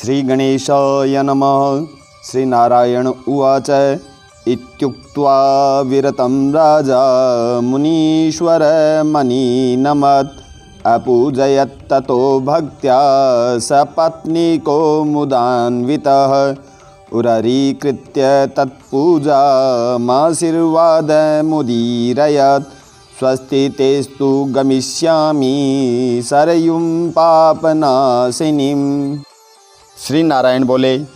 श्रीगणेशाय नमः। श्रीनारायण उवाच इत्युक्त्वा विरतं राजा मुनीश्वरमनीनमत् अपूजयत्ततो भक्त्या सपत्नीको मुदान्वितः उररीकृत्य तत्पूजामाशीर्वादमुदीरयत् स्वस्ति तेस्तु गमिष्यामि सरयुं पापनाशिनीं। श्री नारायण बोले,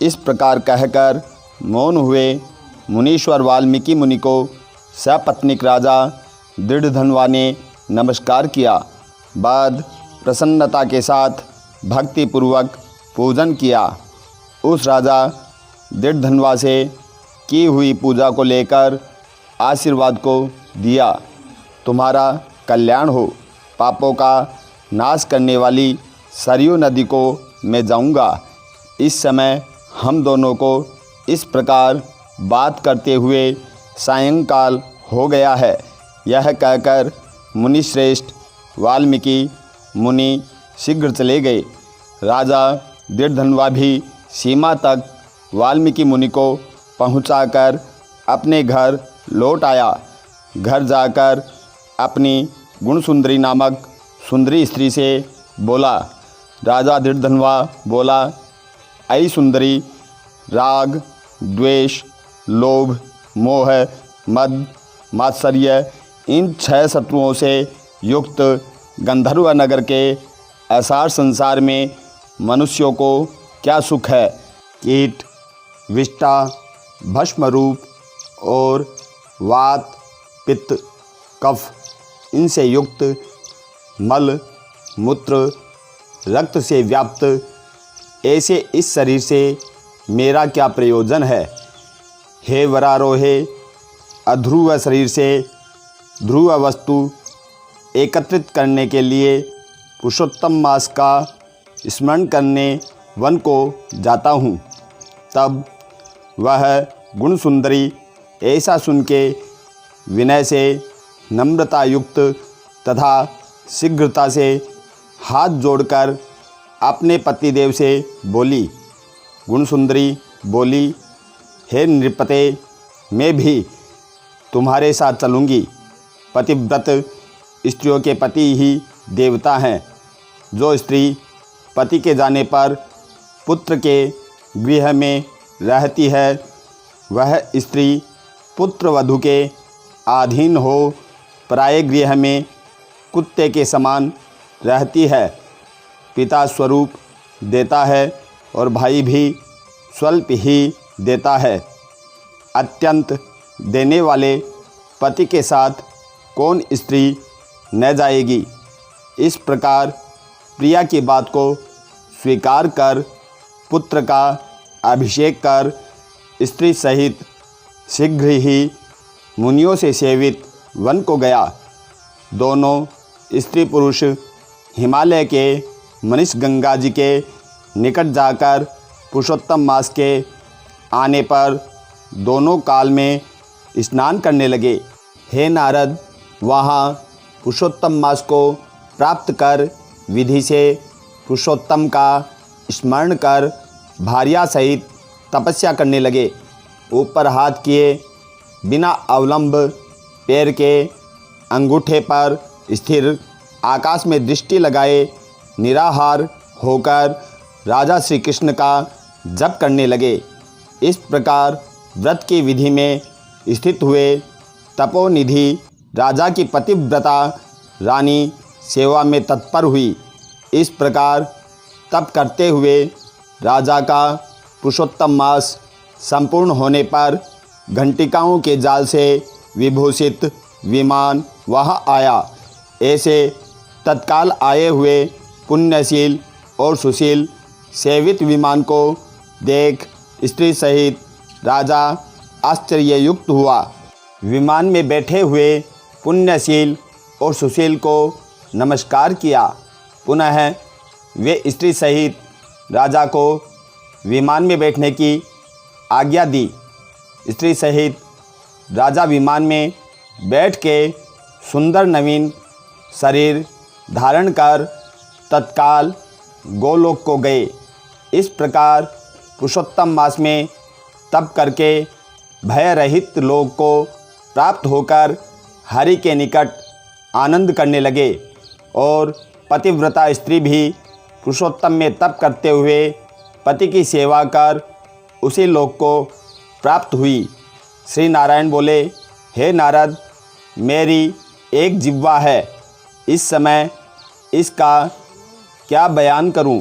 इस प्रकार कहकर मौन हुए मुनीश्वर वाल्मीकि मुनि को सपत्नीक राजा दृढ़धन्वा ने नमस्कार किया। बाद प्रसन्नता के साथ भक्तिपूर्वक पूजन किया। उस राजा दृढ़धन्वा से की हुई पूजा को लेकर आशीर्वाद को दिया, तुम्हारा कल्याण हो। पापों का नाश करने वाली सरयू नदी को मैं जाऊंगा। इस समय हम दोनों को इस प्रकार बात करते हुए सायंकाल हो गया है। यह कहकर मुनिश्रेष्ठ वाल्मीकि मुनि शीघ्र चले गए। राजा दृढ़धन्वा भी सीमा तक वाल्मीकि मुनि को पहुंचाकर अपने घर लौट आया। घर जाकर अपनी गुणसुंदरी नामक सुंदरी स्त्री से बोला। राजा दृढ़धन्वा बोला, ऐ सुंदरी, राग, द्वेष, लोभ, मोह, मद, मात्सर्य इन 6 शत्रुओं से युक्त गंधर्व नगर के असार संसार में मनुष्यों को क्या सुख है। कीट, विष्ठा, भस्मरूप और वात, पित्त, कफ इनसे युक्त मल, मूत्र, रक्त से व्याप्त ऐसे इस शरीर से मेरा क्या प्रयोजन है। हे वरारोहे, अध्रुव शरीर से ध्रुव वस्तु एकत्रित करने के लिए पुरुषोत्तम मास का स्मरण करने वन को जाता हूँ। तब वह गुणसुंदरी ऐसा सुन के विनय से नम्रता युक्त तथा शीघ्रता से हाथ जोड़कर अपने पतिदेव से बोली। गुणसुंदरी बोली, हे नृपते, मैं भी तुम्हारे साथ चलूँगी। पतिव्रत स्त्रियों के पति ही देवता हैं। जो स्त्री पति के जाने पर पुत्र के गृह में रहती है, वह स्त्री पुत्रवधू के अधीन हो पराये गृह में कुत्ते के समान रहती है। पिता स्वरूप देता है और भाई भी स्वल्प ही देता है। अत्यंत देने वाले पति के साथ कौन स्त्री न जाएगी। इस प्रकार प्रिया की बात को स्वीकार कर पुत्र का अभिषेक कर स्त्री सहित शीघ्र ही मुनियों से सेवित वन को गया। दोनों स्त्री पुरुष हिमालय के मनीष गंगा जी के निकट जाकर पुरुषोत्तम मास के आने पर दोनों काल में स्नान करने लगे। हे नारद, वहाँ पुरुषोत्तम मास को प्राप्त कर विधि से पुरुषोत्तम का स्मरण कर भार्या सहित तपस्या करने लगे। ऊपर हाथ किए बिना अवलंब पैर के अंगूठे पर स्थिर आकाश में दृष्टि लगाए निराहार होकर राजा श्री कृष्ण का जप करने लगे। इस प्रकार व्रत की विधि में स्थित हुए तपोनिधि राजा की पतिव्रता रानी सेवा में तत्पर हुई। इस प्रकार तप करते हुए राजा का पुरुषोत्तम मास संपूर्ण होने पर घंटिकाओं के जाल से विभूषित विमान वहाँ आया। ऐसे तत्काल आए हुए पुण्यशील और सुशील सेवित विमान को देख स्त्री सहित राजा आश्चर्ययुक्त हुआ। विमान में बैठे हुए पुण्यशील और सुशील को नमस्कार किया। पुनः वे स्त्री सहित राजा को विमान में बैठने की आज्ञा दी। स्त्री सहित राजा विमान में बैठ के सुंदर नवीन शरीर धारण कर तत्काल गोलोक को गए। इस प्रकार पुरुषोत्तम मास में तप करके भय रहित लोक को प्राप्त होकर हरि के निकट आनंद करने लगे और पतिव्रता स्त्री भी पुरुषोत्तम में तप करते हुए पति की सेवा कर उसी लोक को प्राप्त हुई। श्री नारायण बोले, हे नारद, मेरी एक जिह्वा है, इस समय इसका क्या बयान करूं?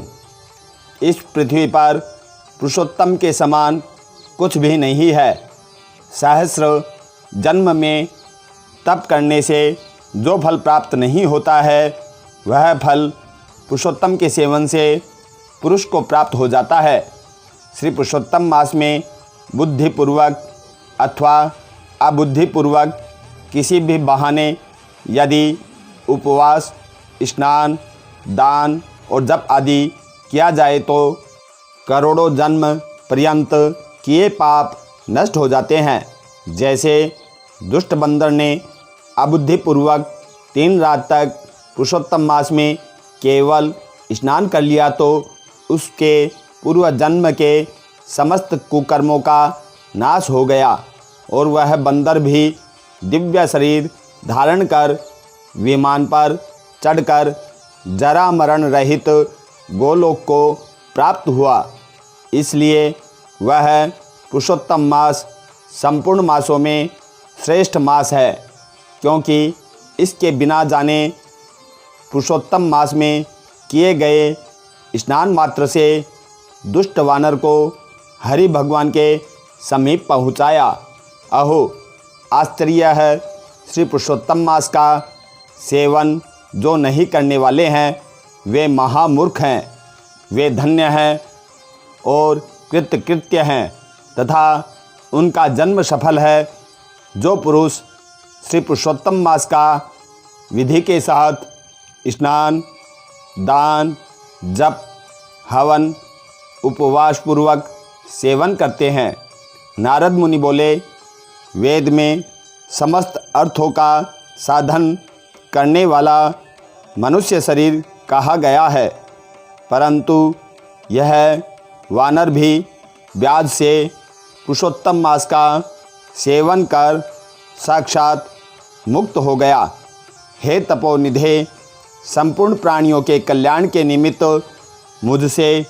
इस पृथ्वी पर पुरुषोत्तम के समान कुछ भी नहीं है। सहस्र जन्म में तप करने से जो फल प्राप्त नहीं होता है वह फल पुरुषोत्तम के सेवन से पुरुष को प्राप्त हो जाता है। श्री पुरुषोत्तम मास में बुद्धिपूर्वक अथवा अबुद्धिपूर्वक किसी भी बहाने यदि उपवास, स्नान, दान और जप आदि किया जाए तो करोड़ों जन्म पर्यंत किए पाप नष्ट हो जाते हैं। जैसे दुष्ट बंदर ने अबुद्धिपूर्वक 3 रात तक पुरुषोत्तम मास में केवल स्नान कर लिया तो उसके पूर्व जन्म के समस्त कुकर्मों का नाश हो गया और वह बंदर भी दिव्य शरीर धारण कर विमान पर चढ़कर जरा मरण रहित गोलोक को प्राप्त हुआ। इसलिए वह पुरुषोत्तम मास संपूर्ण मासों में श्रेष्ठ मास है, क्योंकि इसके बिना जाने पुरुषोत्तम मास में किए गए स्नान मात्र से दुष्ट वानर को हरि भगवान के समीप पहुँचाया। अहो, आश्चर्य है, श्री पुरुषोत्तम मास का सेवन जो नहीं करने वाले हैं वे महामूर्ख हैं, वे धन्य हैं और कृतकृत्य हैं तथा उनका जन्म सफल है। जो पुरुष श्री पुरुषोत्तम मास का विधि के साथ स्नान, दान, जप, हवन, उपवास पूर्वक सेवन करते हैं। नारद मुनि बोले, वेद में समस्त अर्थों का साधन करने वाला मनुष्य शरीर कहा गया है, परंतु यह वानर भी व्याध से पुरुषोत्तम मास का सेवन कर साक्षात मुक्त हो गया। हे तपोनिधे, संपूर्ण प्राणियों के कल्याण के निमित्त मुझसे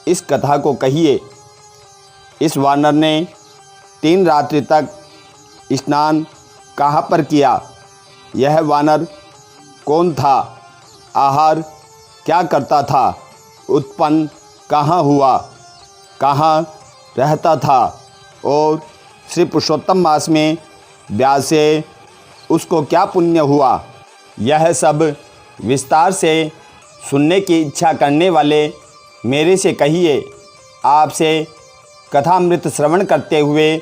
इस कथा को कहिए। इस वानर ने 3 रात्रि तक स्नान कहाँ पर किया? यह वानर कौन था? आहार क्या करता था? उत्पन्न कहाँ हुआ? कहाँ रहता था? और श्री पुरुषोत्तम मास में व्यास से उसको क्या पुण्य हुआ? यह सब विस्तार से सुनने की इच्छा करने वाले मेरे से कहिए। आपसे कथामृत श्रवण करते हुए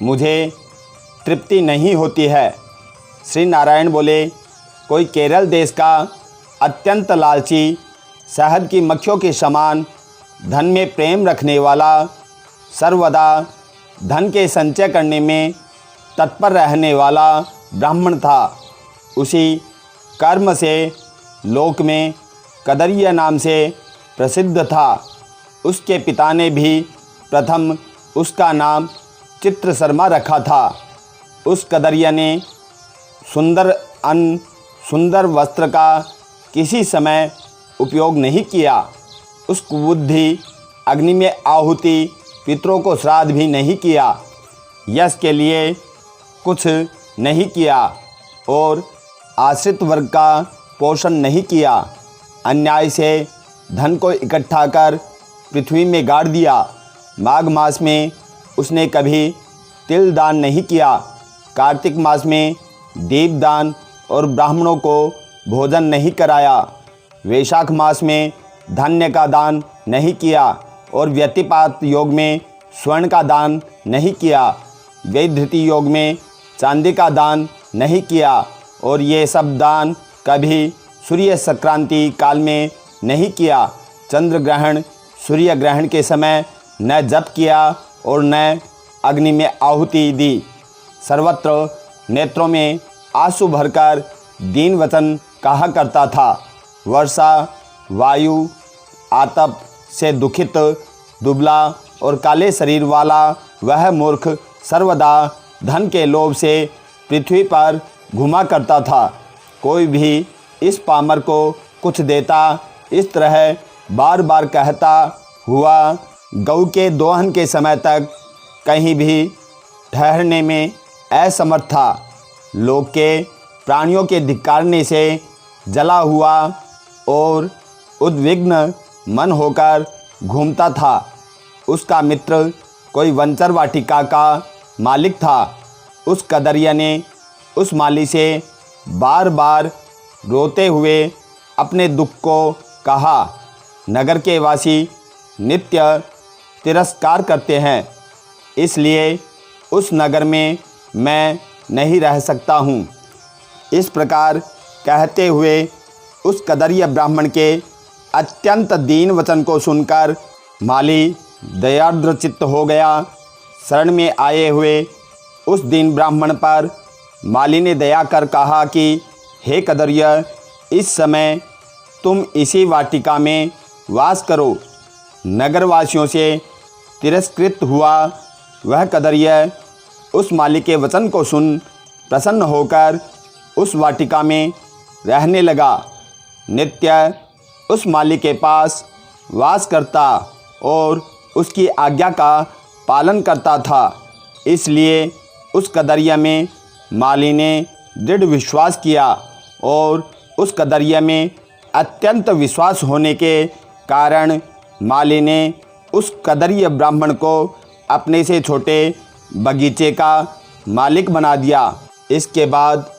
मुझे तृप्ति नहीं होती है। श्री नारायण बोले, कोई केरल देश का अत्यंत लालची, शहद की मक्खियों के समान धन में प्रेम रखने वाला, सर्वदा धन के संचय करने में तत्पर रहने वाला ब्राह्मण था। उसी कर्म से लोक में कदरिया नाम से प्रसिद्ध था। उसके पिता ने भी प्रथम उसका नाम चित्र शर्मा रखा था। उस कदरिया ने सुंदर अन्न, सुंदर वस्त्र का किसी समय उपयोग नहीं किया। उस कुबुद्धि अग्नि में आहुति, पितरों को श्राद्ध भी नहीं किया, यश के लिए कुछ नहीं किया और आश्रित वर्ग का पोषण नहीं किया। अन्याय से धन को इकट्ठा कर पृथ्वी में गाड़ दिया। माघ मास में उसने कभी तिल दान नहीं किया। कार्तिक मास में दीपदान और ब्राह्मणों को भोजन नहीं कराया। वैशाख मास में धान्य का दान नहीं किया और व्यतिपात योग में स्वर्ण का दान नहीं किया। वैधृति योग में चांदी का दान नहीं किया और ये सब दान कभी सूर्य संक्रांति काल में नहीं किया। चंद्र ग्रहण, सूर्य ग्रहण के समय न जप किया और न अग्नि में आहुति दी। सर्वत्र नेत्रों में आंसू भरकर दीन वचन कहा करता था। वर्षा, वायु, आतप से दुखित दुबला और काले शरीर वाला वह मूर्ख सर्वदा धन के लोभ से पृथ्वी पर घुमा करता था। कोई भी इस पामर को कुछ देता, इस तरह बार बार कहता हुआ गऊ के दोहन के समय तक कहीं भी ठहरने में असमर्थ था। लोक के प्राणियों के धिक्कारने से जला हुआ और उद्विग्न मन होकर घूमता था। उसका मित्र कोई वंचर वाटिका का मालिक था। उस कदरिया ने उस माली से बार बार रोते हुए अपने दुख को कहा, नगर के वासी नित्य तिरस्कार करते हैं, इसलिए उस नगर में मैं नहीं रह सकता हूँ। इस प्रकार कहते हुए उस कदरिया ब्राह्मण के अत्यंत दीन वचन को सुनकर माली दयार्द्र चित्त हो गया। शरण में आए हुए उस दीन ब्राह्मण पर माली ने दया कर कहा कि हे कदरिया, इस समय तुम इसी वाटिका में वास करो। नगरवासियों से तिरस्कृत हुआ वह कदरिया उस माली के वचन को सुन प्रसन्न होकर उस वाटिका में रहने लगा। नित्य उस माली के पास वास करता और उसकी आज्ञा का पालन करता था। इसलिए उस कदरिया में माली ने दृढ़ विश्वास किया और उस कदरिया में अत्यंत विश्वास होने के कारण माली ने उस कदरिया ब्राह्मण को अपने से छोटे बगीचे का मालिक बना दिया। इसके बाद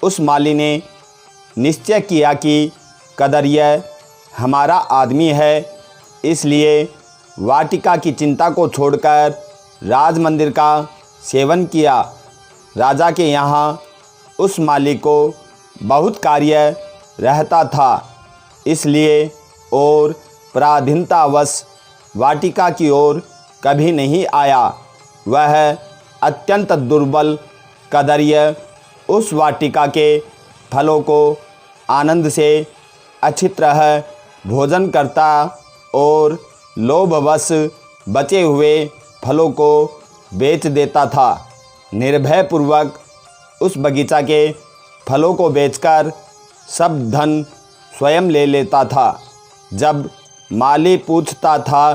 उस माली ने निश्चय किया कि कदरिया हमारा आदमी है, इसलिए वाटिका की चिंता को छोड़कर राज मंदिर का सेवन किया। राजा के यहाँ उस माली को बहुत कार्य रहता था, इसलिए और पराधीनतावश वाटिका की ओर कभी नहीं आया। वह अत्यंत दुर्बल कदरिया उस वाटिका के फलों को आनंद से अच्छी तरह भोजन करता और लोभवश बचे हुए फलों को बेच देता था। निर्भयपूर्वक उस बगीचा के फलों को बेचकर सब धन स्वयं ले लेता था। जब माली पूछता था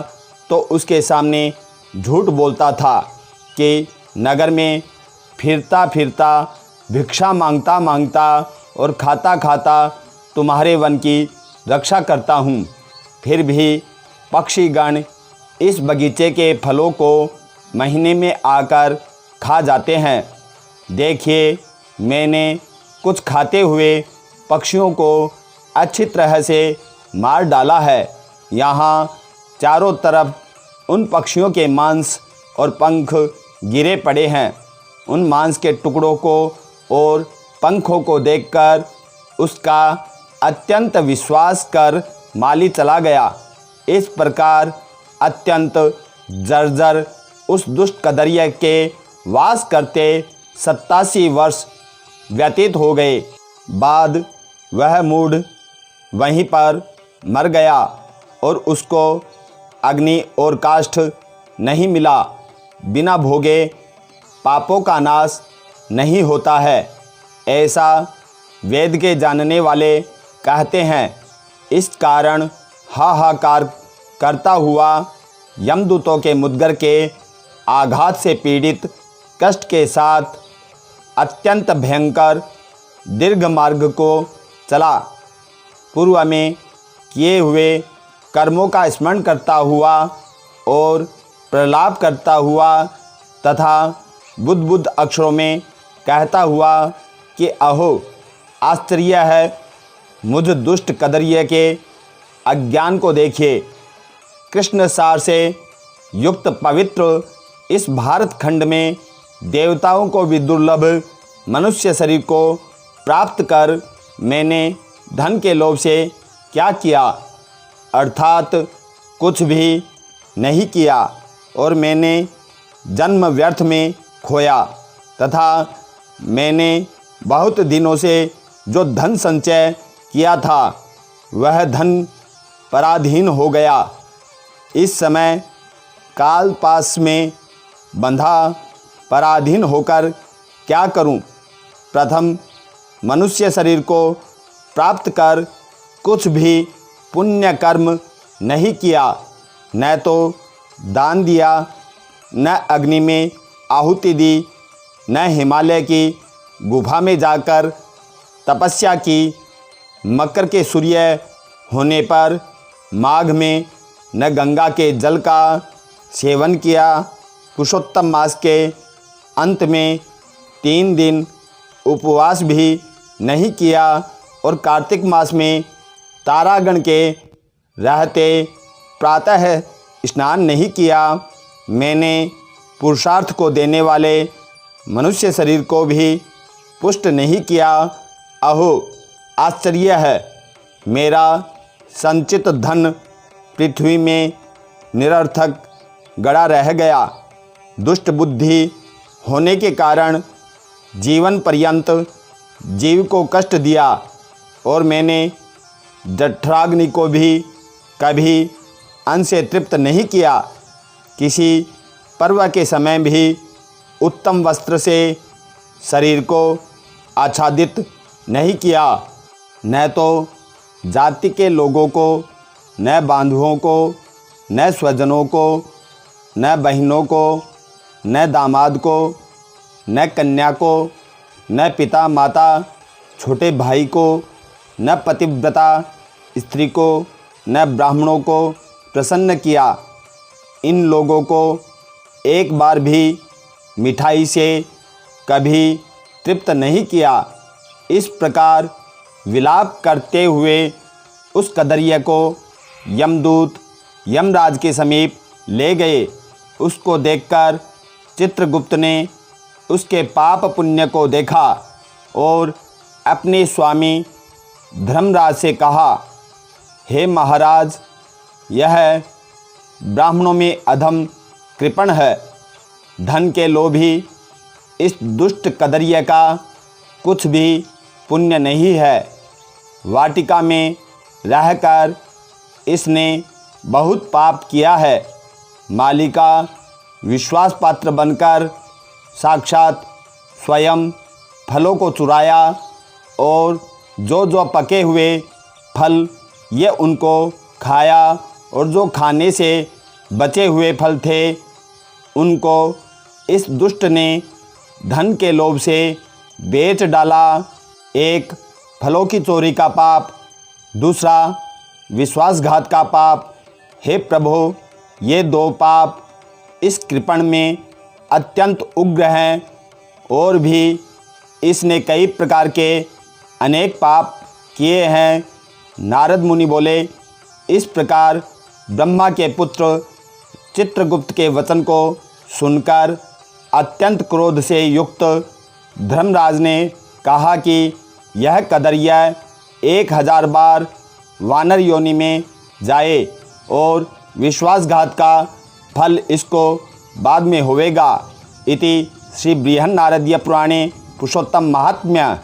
तो उसके सामने झूठ बोलता था कि नगर में फिरता फिरता भिक्षा मांगता मांगता और खाता खाता तुम्हारे वन की रक्षा करता हूँ। फिर भी पक्षीगण इस बगीचे के फलों को महीने में आकर खा जाते हैं। देखिए, मैंने कुछ खाते हुए पक्षियों को अच्छी तरह से मार डाला है। यहाँ चारों तरफ उन पक्षियों के मांस और पंख गिरे पड़े हैं। उन मांस के टुकड़ों को और पंखों को देखकर उसका अत्यंत विश्वास कर माली चला गया। इस प्रकार अत्यंत जर्जर उस दुष्ट कदरिया के वास करते 87 वर्ष व्यतीत हो गए। बाद वह मूढ़ वहीं पर मर गया और उसको अग्नि और काष्ठ नहीं मिला। बिना भोगे पापों का नाश नहीं होता है, ऐसा वेद के जानने वाले कहते हैं। इस कारण हाहाकार करता हुआ यमदूतों के मुद्गर के आघात से पीड़ित कष्ट के साथ अत्यंत भयंकर दीर्घ मार्ग को चला। पूर्व में किए हुए कर्मों का स्मरण करता हुआ और प्रलाप करता हुआ तथा बुद्ध अक्षरों में कहता हुआ कि अहो आश्चर्य है, मुझ दुष्ट कदरिये के अज्ञान को देखिए। कृष्ण सार से युक्त पवित्र इस भारत खंड में देवताओं को भी दुर्लभ मनुष्य शरीर को प्राप्त कर मैंने धन के लोभ से क्या किया, अर्थात कुछ भी नहीं किया, और मैंने जन्म व्यर्थ में खोया तथा मैंने बहुत दिनों से जो धन संचय किया था वह धन पराधीन हो गया। इस समय काल पास में बंधा पराधीन होकर क्या करूं? प्रथम मनुष्य शरीर को प्राप्त कर कुछ भी पुण्य कर्म नहीं किया, न तो दान दिया, न अग्नि में आहुति दी, न हिमालय की गुफा में जाकर तपस्या की, मकर के सूर्य होने पर माघ में न गंगा के जल का सेवन किया, पुरुषोत्तम मास के अंत में 3 दिन उपवास भी नहीं किया और कार्तिक मास में तारागण के रहते प्रातः स्नान नहीं किया। मैंने पुरुषार्थ को देने वाले मनुष्य शरीर को भी पुष्ट नहीं किया। अहो आश्चर्य है, मेरा संचित धन पृथ्वी में निरर्थक गड़ा रह गया। दुष्ट बुद्धि होने के कारण जीवन पर्यंत जीव को कष्ट दिया और मैंने जठराग्नि को भी कभी अन्न से तृप्त नहीं किया। किसी पर्व के समय भी उत्तम वस्त्र से शरीर को आच्छादित नहीं किया। न तो जाति के लोगों को, न बांधुओं को, न स्वजनों को, न बहनों को, न दामाद को, न कन्या को, न पिता माता छोटे भाई को, न पतिव्रता स्त्री को, न ब्राह्मणों को प्रसन्न किया। इन लोगों को एक बार भी मिठाई से कभी तृप्त नहीं किया। इस प्रकार विलाप करते हुए उस कदरिया को यमदूत यमराज के समीप ले गए। उसको देखकर चित्रगुप्त ने उसके पाप पुण्य को देखा और अपने स्वामी धर्मराज से कहा, हे महाराज, यह ब्राह्मणों में अधम कृपण है। धन के लोभी इस दुष्ट कदरिया का कुछ भी पुण्य नहीं है। वाटिका में रहकर इसने बहुत पाप किया है। मालिका विश्वास पात्र बनकर साक्षात स्वयं फलों को चुराया और जो पके हुए फल ये उनको खाया और जो खाने से बचे हुए फल थे उनको इस दुष्ट ने धन के लोभ से बेच डाला। एक फलों की चोरी का पाप, दूसरा विश्वासघात का पाप। हे प्रभु, ये 2 पाप इस कृपण में अत्यंत उग्र हैं और भी इसने कई प्रकार के अनेक पाप किए हैं। नारद मुनि बोले, इस प्रकार ब्रह्मा के पुत्र चित्रगुप्त के वचन को सुनकर अत्यंत क्रोध से युक्त धर्मराज ने कहा कि यह कदरिया 1000 बार वानर योनि में जाए और विश्वासघात का फल इसको बाद में होवेगा। इति श्री बृहन्नारदीय पुराणे पुरुषोत्तम महात्म्य